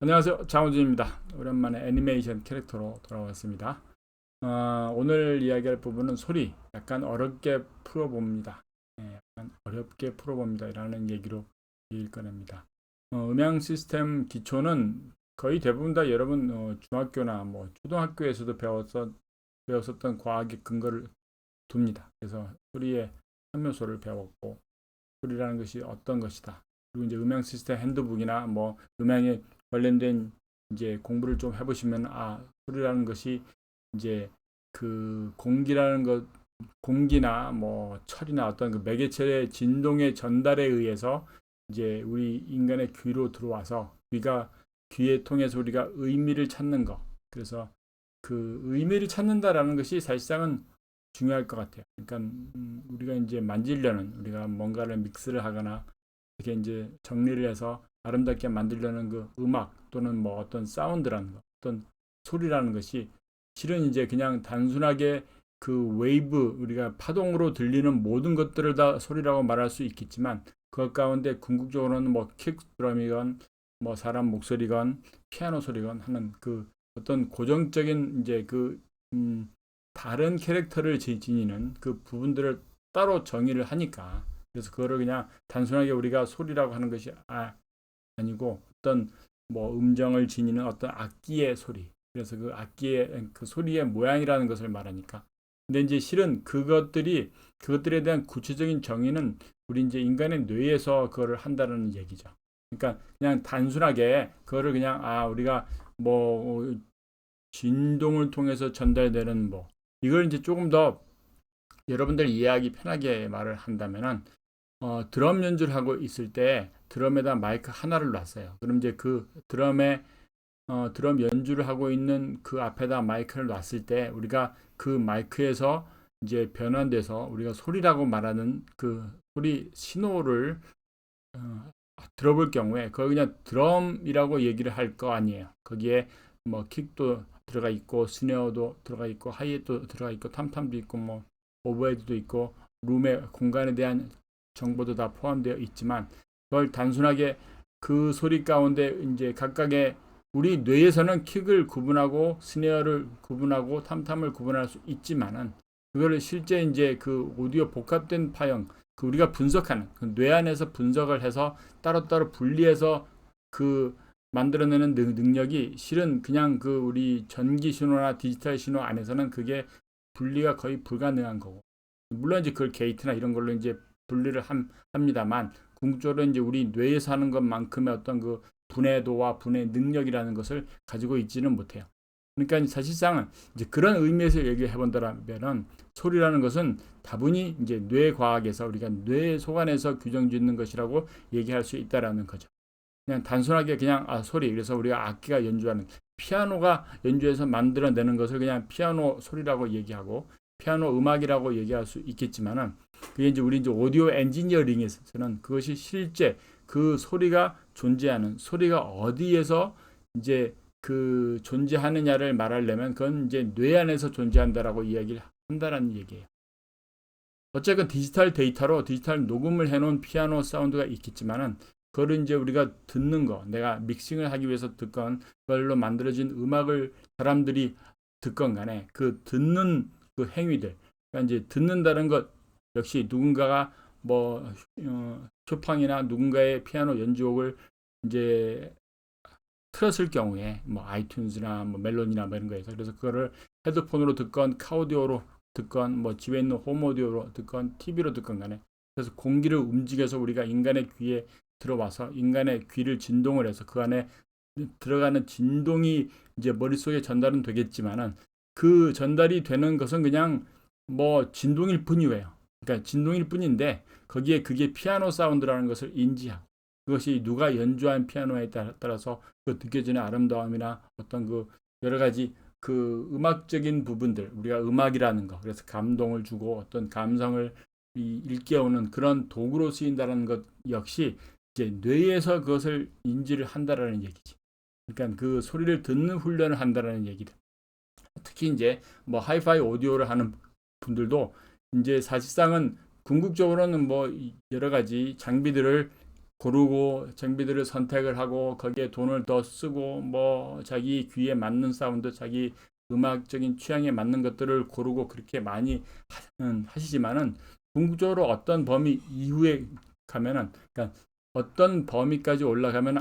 안녕하세요. 장호준입니다. 오랜만에 애니메이션 캐릭터로 돌아왔습니다. 오늘 이야기할 부분은 소리, 약간 어렵게 풀어봅니다. 약간 어렵게 풀어봅니다. 라는 얘기로 얘기를 꺼냅니다. 음향 시스템 기초는 거의 대부분 다 여러분 중학교나 뭐 초등학교에서도 배웠었던 과학의 근거를 둡니다. 그래서 소리의 참요소를 배웠고, 소리라는 것이 어떤 것이다. 그리고 이제 음향 시스템 핸드북이나 뭐 음향에 관련된 이제 공부를 좀 해보시면 소리라는 것이 이제 그 공기라는 것, 공기나 뭐 철이나 어떤 그 매개체의 진동의 전달에 의해서 이제 우리 인간의 귀로 들어와서 귀에 통해서 우리가 의미를 찾는 거. 그래서 그 의미를 찾는다라는 것이 사실상은 중요할 것 같아요. 그러니까 우리가 이제 만지려는, 우리가 뭔가를 믹스를 하거나 이렇게 이제 정리를 해서 아름답게 만들려는 그 음악 또는 뭐 어떤 사운드라는 거, 어떤 소리라는 것이 실은 이제 그냥 단순하게 그 웨이브, 우리가 파동으로 들리는 모든 것들을 다 소리라고 말할 수 있겠지만, 그 가운데 궁극적으로는 뭐 킥 드럼이건 뭐 사람 목소리건 피아노 소리건 하는 그 어떤 고정적인 이제 다른 캐릭터를 지니는 그 부분들을 따로 정의를 하니까, 그래서 그거를 그냥 단순하게 우리가 소리라고 하는 것이 아니고 어떤 뭐 음정을 지니는 어떤 악기의 소리, 그래서 그 악기의 그 소리의 모양이라는 것을 말하니까. 근데 이제 실은 그것들에 대한 구체적인 정의는 우리 이제 인간의 뇌에서 그거를 한다는 얘기죠. 그러니까 그냥 단순하게 그거를 그냥 우리가 뭐 진동을 통해서 전달되는 뭐 이걸 이제 조금 더 여러분들 이해하기 편하게 말을 한다면은 드럼 연주를 하고 있을 때 드럼에다 마이크 하나를 놨어요. 그럼 이제 그 드럼 연주를 하고 있는 그 앞에다 마이크를 놨을 때 우리가 그 마이크에서 이제 변환돼서 우리가 소리라고 말하는 그 소리 신호를 어, 들어볼 경우에 그걸 그냥 드럼이라고 얘기를 할 거 아니에요. 거기에 뭐 킥도 들어가 있고 스네어도 들어가 있고 하이햇도 들어가 있고 탐탐도 있고 뭐 오버헤드도 있고 룸의 공간에 대한 정보도 다 포함되어 있지만, 그걸 단순하게 그 소리 가운데 이제 각각의 우리 뇌에서는 킥을 구분하고 스네어를 구분하고 탐탐을 구분할 수 있지만은, 그거를 실제 이제 그 오디오 복합된 파형, 그 우리가 분석하는 그뇌 안에서 분석을 해서 따로따로 분리해서 그 만들어내는 능력이 실은 그냥 그 우리 전기 신호나 디지털 신호 안에서는 그게 분리가 거의 불가능한 거고, 물론 이제 그걸 게이트나 이런 걸로 이제 분리를 합니다만, 궁극적으로 이제 우리 뇌에서 하는 것만큼의 어떤 그 분해도와 분해 능력이라는 것을 가지고 있지는 못해요. 그러니까 사실상은 이제 그런 의미에서 얘기해 본다면은 소리라는 것은 다분히 이제 뇌과학에서 우리가 뇌 속안에서 규정 짓는 것이라고 얘기할 수 있다라는 거죠. 그냥 단순하게 그냥 소리, 그래서 우리가 악기가 연주하는 피아노가 연주해서 만들어내는 것을 그냥 피아노 소리라고 얘기하고 피아노 음악이라고 얘기할 수 있겠지만은, 그게 이제 우리 이제 오디오 엔지니어링에서는 그것이 실제 그 소리가 존재하는, 소리가 어디에서 이제 그 존재하느냐를 말하려면 그건 이제 뇌 안에서 존재한다라고 이야기를 한다라는 얘기예요. 어쨌든 디지털 데이터로 디지털 녹음을 해놓은 피아노 사운드가 있겠지만은, 그걸 이제 우리가 듣는 거, 내가 믹싱을 하기 위해서 듣건 그걸로 만들어진 음악을 사람들이 듣건 간에 그 듣는 그 행위들, 그러니까 이제 듣는다는 것 역시 누군가가 뭐 쇼팡이나 누군가의 피아노 연주곡을 이제 틀었을 경우에 뭐 아이튠즈나 뭐 멜론이나 뭐 이런 거에서, 그래서 그거를 헤드폰으로 듣건 카오디오로 듣건 뭐 집에 있는 홈오디오로 듣건 TV로 듣건 간에, 그래서 공기를 움직여서 우리가 인간의 귀에 들어와서 인간의 귀를 진동을 해서 그 안에 들어가는 진동이 이제 머릿속에 전달은 되겠지만은, 그 전달이 되는 것은 그냥 뭐 진동일 뿐이에요. 그러니까 진동일 뿐인데 거기에 그게 피아노 사운드라는 것을 인지하고, 그것이 누가 연주한 피아노에 따라서 그 느껴지는 아름다움이나 어떤 그 여러 가지 그 음악적인 부분들, 우리가 음악이라는 거, 그래서 감동을 주고 어떤 감성을 일깨우는 그런 도구로 쓰인다는 것 역시 이제 뇌에서 그것을 인지를 한다라는 얘기지. 그러니까 그 소리를 듣는 훈련을 한다라는 얘기다. 특히 이제 뭐 하이파이 오디오를 하는 분들도 이제 사실상은 궁극적으로는 뭐 여러 가지 장비들을 고르고 장비들을 선택을 하고 거기에 돈을 더 쓰고 뭐 자기 귀에 맞는 사운드, 자기 음악적인 취향에 맞는 것들을 고르고 그렇게 많이 하시지만은 궁극적으로 어떤 범위 이후에 가면은, 그러니까 어떤 범위까지 올라가면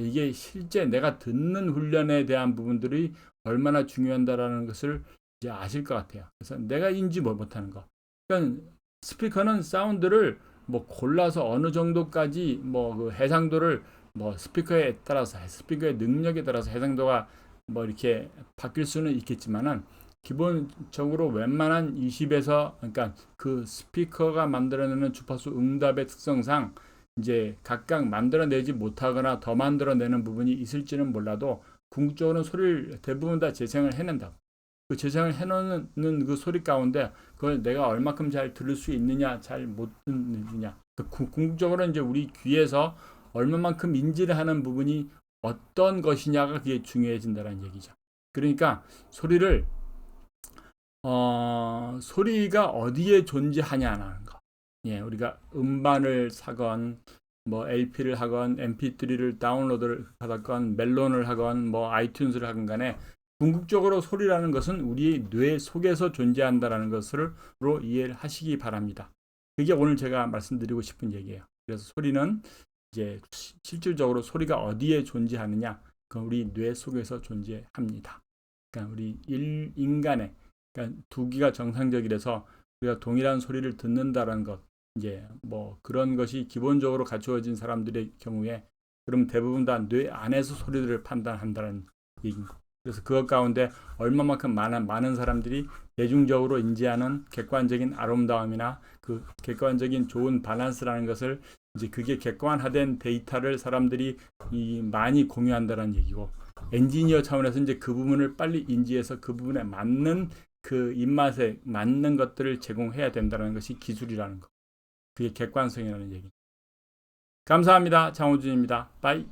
이게 실제 내가 듣는 훈련에 대한 부분들이 얼마나 중요한다라는 것을 이제 아실 것 같아요. 그래서 내가 인지 못하는 거. 그러니까 스피커는 사운드를 뭐 골라서 어느 정도까지 뭐 그 해상도를 뭐 스피커에 따라서 스피커의 능력에 따라서 해상도가 뭐 이렇게 바뀔 수는 있겠지만은 기본적으로 웬만한 20에서, 그러니까 그 스피커가 만들어내는 주파수 응답의 특성상 이제 각각 만들어내지 못하거나 더 만들어내는 부분이 있을지는 몰라도 궁극적으로는 소리를 대부분 다 재생을 해낸다. 그 재생을 해놓는 그 소리 가운데 그걸 내가 얼마큼 잘 들을 수 있느냐, 잘 못 듣느냐. 궁극적으로 이제 우리 귀에서 얼마만큼 인지를 하는 부분이 어떤 것이냐가 그게 중요해진다는 얘기죠. 그러니까 소리를 소리가 어디에 존재하냐는 거. 예, 우리가 음반을 사건, 뭐 LP를 하건, MP3를 다운로드를 하건, 멜론을 하건, 뭐 아이튠즈를 하건 간에 궁극적으로 소리라는 것은 우리 뇌 속에서 존재한다라는 것으로 이해를 하시기 바랍니다. 그게 오늘 제가 말씀드리고 싶은 얘기예요. 그래서 소리는 이제 실질적으로 소리가 어디에 존재하느냐, 그건 우리 뇌 속에서 존재합니다. 그러니까 우리 인간의, 그러니까 두기가 정상적이라서 우리가 동일한 소리를 듣는다는 것, 이제 뭐 그런 것이 기본적으로 갖추어진 사람들의 경우에 그럼 대부분 다 뇌 안에서 소리들을 판단한다는 얘기입니다. 그래서 그것 가운데 얼마만큼 많은 사람들이 대중적으로 인지하는 객관적인 아름다움이나 그 객관적인 좋은 밸런스라는 것을, 이제 그게 객관화된 데이터를 사람들이 많이 공유한다는 얘기고, 엔지니어 차원에서 이제 그 부분을 빨리 인지해서 그 부분에 맞는 그 입맛에 맞는 것들을 제공해야 된다는 것이 기술이라는 거. 그게 객관성이라는 얘기. 감사합니다. 장호준입니다. 바이.